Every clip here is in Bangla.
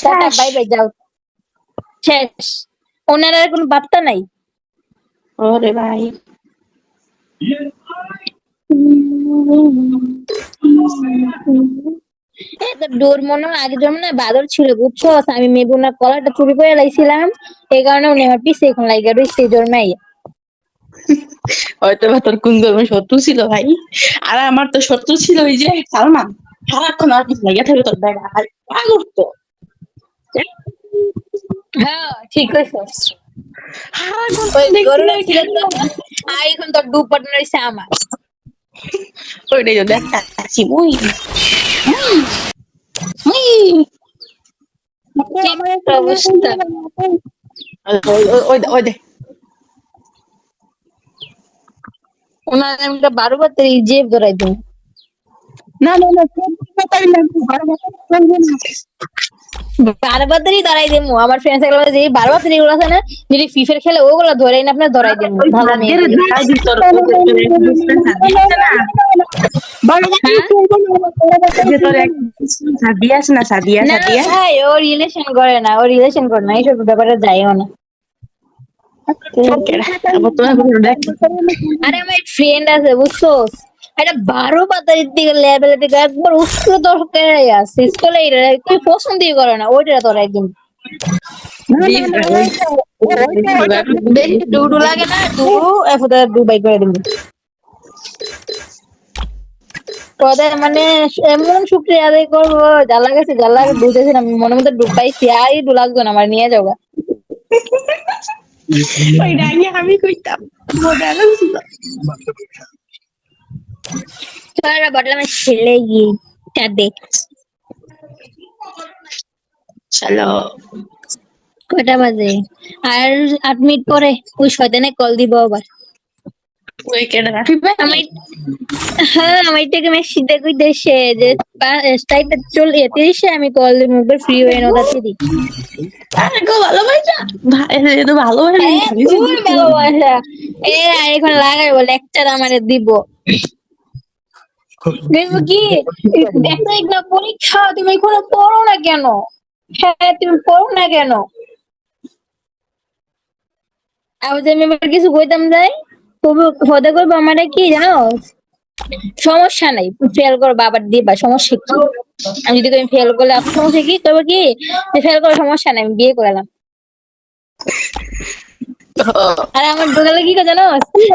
টাটা, শেষ। বাই বাই, যাও। শেষ। ওনারা আর কোনো বার্তা নাই। ওরে ভাই, ডোর মনে হয় আগের জন্ম না বাদর ছিল, বুঝছো? আমি মেবুনার কলারটা চুরি করে লাইছিলাম, এই কারণে উনি আমার পিছে এখন লাইগা রইছে জন্মাই। হয়তো বা তোর কোন ধর্মের শত্রু ছিল ভাই। আর আমার তো শত্রু ছিল ওই যে সালমান, সারাক্ষণ আর কিছু লেগে থাকবে তোর দেখা করতো। হ্যাঁ, ঠিক কইছস। সারাক্ষণ ওই দেখছি গরুটা ছিল তো, আর এখন তোর ডু পার্টনার হইছে আমার। ওইটাই তো দেখাচ্ছি মুই মুই মুই কি একটা অবস্থা। ওই ওই ওই ওই দেখ। ওনার আমি একটা 12 বাতের জেব ধরাই দিই। না না না, তোর কথাই না, তুই ভালো কথা বলবি না। 12 বাতেরই ধরাই দেবো। আমার ফ্রেন্ড সার্কেল যে 12 বাতের এগুলো আছে না, যদি ফিফের খেলে ওগুলো ধরে না আপনার ধরাই দেবো ওই ভালো বাদ দিয়ে মেয়েদের। ধরাই দিস তোর ওই যে তোর এক দুসরা সাদিয়া আছে না, হ্যাঁ, ওই যে তোর এক সাদিয়া আছে না, সাদিয়া না সাদিয়া। ভাই, ও রিলেশন করে না, ও রিলেশন করে না, এইসব ব্যাপারে যাইও না। কেডা আবার তোমার কোনো দেখ। আরে আমার ফ্রেন্ড আছে, বুঝছো? একটা 12 পাতার দিকে লেভেলের দিকে একবার উস্কো দরকার আছে স্কুলে, তুই পছন্দই করে না ওইটা তোর একদিন দিস না ওই বেশি ডুডু লাগে না, ডুডু এফোটা ডুবাই করে দিবি তোদের মানে। এমন শুক্রিয়া আদায় করবো, যা লাগাছে যা লাগে বুঝেছি আমি মনের মধ্যে ডুবাইছি, আর ডু লাগতো না আমার, নিয়ে যাবো। ওই রাগে আমি কইতাম মজা লাগছিল। তোরা বটলামে ছেলে গিয়ে দেখ চলো কয়টা বাজে। আর 8 মিনিট পরে ওই শয়তানে কল দিব আবার। ওই কেডা রাফি ভাই। আমি হ্যাঁ, আমি এটাকে মেসেজ দেখই দেশে যে টাইপটা 30 আমি কল দিব, একবার ফ্রি হয়ে নাও তাতে দি। আরে গো ভালোবাসা ভাই, এ তো ভালোবাসা হ্যাঁ, তুই ভালোবাসা। আর এখন লাগাইবো লেকচার আমারে দিব। দেখবো কি, একটা একটা পরীক্ষা, তুমি এখনো পড়ো না কেন? হ্যাঁ, তুমি পড়ো না কেন? আমি যে আমি কিছু কইতাম যাই, তবু হতে করবো আমারে কি জানো, সমস্যা নাই ফেল করবো আবার দিবা, সমস্যা কি? আমি যদি আমি ফেল করলে আপনার সমস্যা কি, তবে কি ফেল করার সমস্যা নাই, আমি বিয়ে করলাম। আর আমার বোঝালে কি জানো,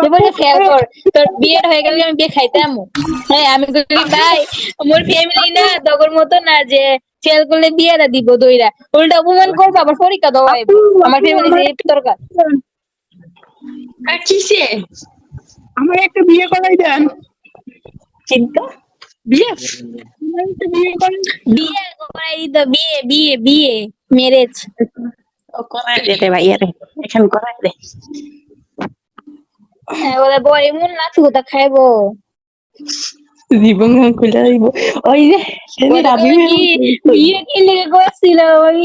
এবার ফেল কর, তোর বিয়েটা হয়ে গেলে আমি বিয়ে খাইতাম। হ্যাঁ, আমি কই ভাই, মোর ফ্যামিলি না তগর মতো না যে ফেল করলে বিয়েটা দিব দইরা, উল্টা অপমান করবো, আবার পরীক্ষা দেওয়া হইব। আমার ফ্যামিলি যে দরকার। কিসে আমার একটা বিয়ে করাই দেন। চিন্তা বিয়ে, আমার একটা বিয়ে করাই। বিয়ে করাই দিত, বিয়ে বিয়ে বিয়ে ম্যারেজ। ও করাই দে রে ভাইয়া রে, এখন করাই দে। বলে বউ এমন নাচু কোথা খাইবো। জীবন খুলে দিব ওই যে সেদিন বলে রাবি কবে কি বিয়ে কি লেগে করছিল ওই।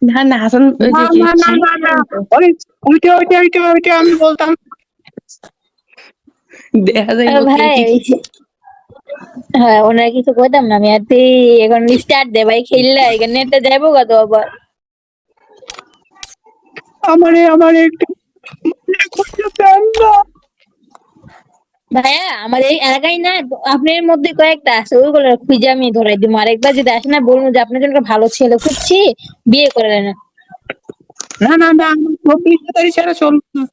না না হাসান ওই যে না না না না না, ওই ওইটা ওইটা ওইটা ওইটা আমি বলতাম। দেখা যাইব কে ভাই, কি। হ্যাঁ ওনারা কিছু কইতাম না আমি, আর তুই এখন স্টার্ট দে ভাই, খেললে এখানে নেটটা যাইবো কত আবার। আমার একটা দেন না। ভাইয়া, আমার এই এলাকায় না আপনার মধ্যে কয়েকটা আছে, ওইগুলো খুঁজে আমি ধরাই দিব। আরেকবার যদি আসে না বলবো যে আপনার জন্য একটা ভালো ছেলে খুঁজছি, বিয়ে করে না। না না না, আমার 24 ছাড়া চলবে না।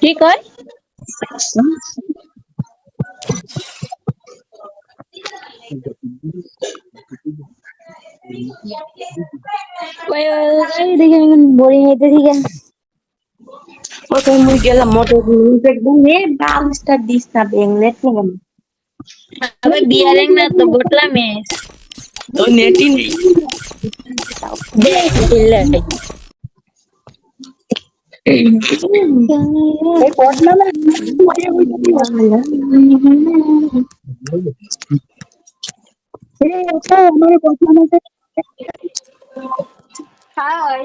কি কয়? দেখে বোরিং হইতে ঠিক আছে। ওখানে মুই গেলাম মোটর একদম এ বাল স্টার দিস না ব্যাং নেট নেই। আবার বিয়ারেং না তো বটলা মেস তো নেটই নেই। দেখ খেললে। এই পটনা না এই আচ্ছা আমার পটনা না হাই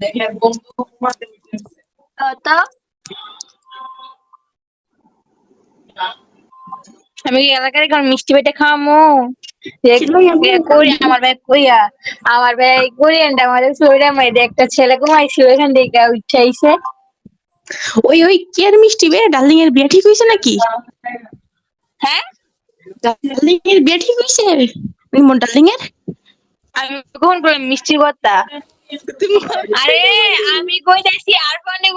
দেখেন বন্ধু তো আমি কি এলাকার কোন মিষ্টি বেটে খাওয়ামো ছিল আমি করি আমার ভাই কোরিয়ানটা আমাদের সইরা মাইরে একটা ছেলে ঘুমাইছিল ওইখান থেকে উঠাইছে। ওই কেয়ার মিষ্টি বে ডার্লিং এর বিয়ে ঠিক হইছে নাকি? হ্যাঁ ডার্লিং এর বিয়ে ঠিক হইছে? মোর ডার্লিং এর আমি কখন করলাম মিষ্টির কথা? আরে আমি কইতাছি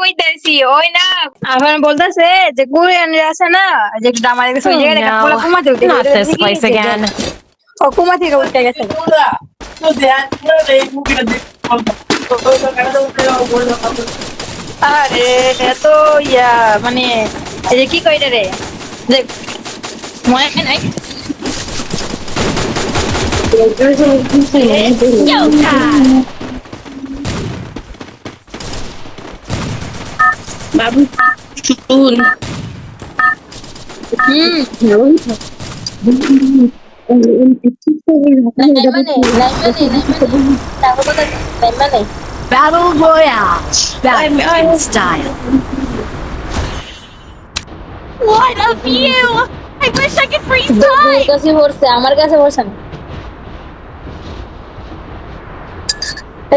কইতাছি ওই না আরফান বলতাছে যে কোরিয়ানরা আছে না যে একটু আমার কাছে ওই জায়গায় একটা পোলা কুমা থেকে Not this place again. ও কুমা থেকে উঠে গেছে। আরে এত ইয়া মানে এই যে কি কইটা রে যে মনে নাই বাবু শুন Battle Royale. Battle style. What a view! I wish I could freeze time! কাছে পড়ছে আমার কাছে পড়ছে না।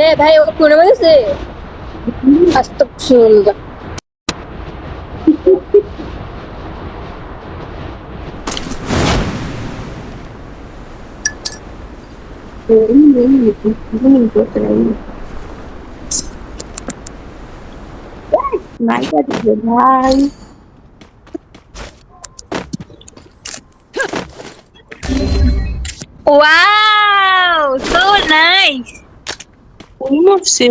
এ ভাই ও কোন বলেছে আস্তাগফিরুল্লাহ। ভাই Wow, so nice. ওই মরছে